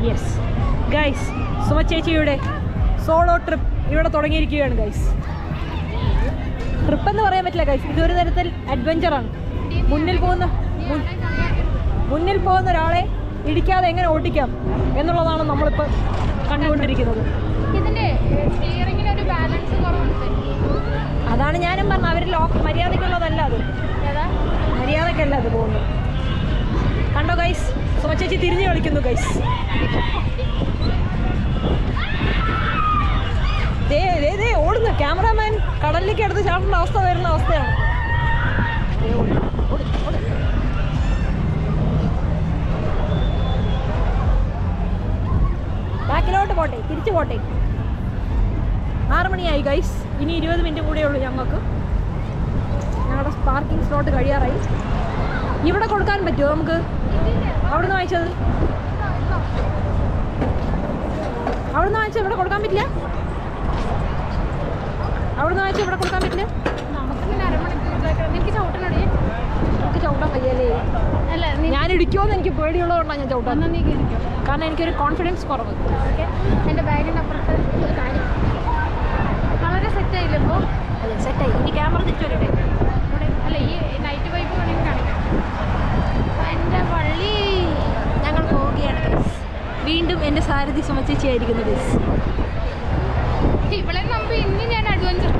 Yes guys, Suma ചേച്ചിയുടെ solo trip ഇവിടെ തുടങ്ങിയിരിക്കുകയാണ് ഗൈസ്. ട്രിപ്പ് എന്ന് പറയാൻ പറ്റില്ല ഗൈസ്, ഇതൊരു തരത്തിൽ അഡ്വഞ്ചറാണ്. മുന്നിൽ പോകുന്ന ഒരാളെ ഇടിക്കാതെ എങ്ങനെ ഓടിക്കാം എന്നുള്ളതാണ് നമ്മളിപ്പോൾ കണ്ടുകൊണ്ടിരിക്കുന്നത്. അതാണ് ഞാനും പറഞ്ഞത്, അവർ മര്യാദയ്ക്കുള്ളതല്ല, അത് മര്യാദക്കല്ല അത് പോകുന്നത്. കണ്ടോ ഗൈസ്, സുമ ചേച്ചി തിരിഞ്ഞു കളിക്കുന്നു ഗൈസ്. ഓടുന്നു ക്യാമറാമാൻ, കടലിലേക്ക് എടുത്ത് ചാടേണ്ട അവസ്ഥ വരുന്ന അവസ്ഥയാണ്. ബാക്കിലോട്ട് പോട്ടെ, തിരിച്ചു പോട്ടെ. 6 മണിയായി ഗൈസ്, ഇനി 20 മിനിറ്റ് കൂടെ ഉള്ളൂ ഞങ്ങൾക്ക്. ഞങ്ങളുടെ പാർക്കിംഗ് സ്ലോട്ട് കഴിയാറായി. ഇവിടെ കൊടുക്കാൻ പറ്റുമോ നമുക്ക്? അവിടുന്ന് വാങ്ങിച്ചത് ഇവിടെ കൊടുക്കാൻ പറ്റില്ല. അവിടുന്ന് വാങ്ങിച്ച ഇവിടെ കൊടുക്കാൻ പറ്റില്ല. എനിക്ക് ചവിട്ടാൻ വയ്യല്ലേ? ഞാൻ ഇടിക്കുമോന്ന് എനിക്ക് പേടിയുള്ളതുകൊണ്ടാണ് ഞാൻ ചവിട്ടാൻ. കാരണം എനിക്കൊരു കോൺഫിഡൻസ് കുറവ്. എൻ്റെ ബാഗിൻ്റെ അപ്പുറത്ത് വളരെ സെറ്റായില്ല ഇപ്പോൾ. അതെ സെറ്റായി. ഇനി ക്യാമറ തിരിച്ചു വരട്ടെ. അല്ല, ഈ നൈറ്റ് വൈബ് വേണമെങ്കിൽ കാണിക്കാം. എൻ്റെ പള്ളി ഞങ്ങൾ പോവുകയാണ് ഗൈസ്. വീണ്ടും എൻ്റെ സാരഥി സുമ ചേച്ചി ആയിരിക്കുന്നു ഗൈസ്. ഇവിടെ നമുക്ക് ഇനി ഞാൻ അഡ്വഞ്ചർ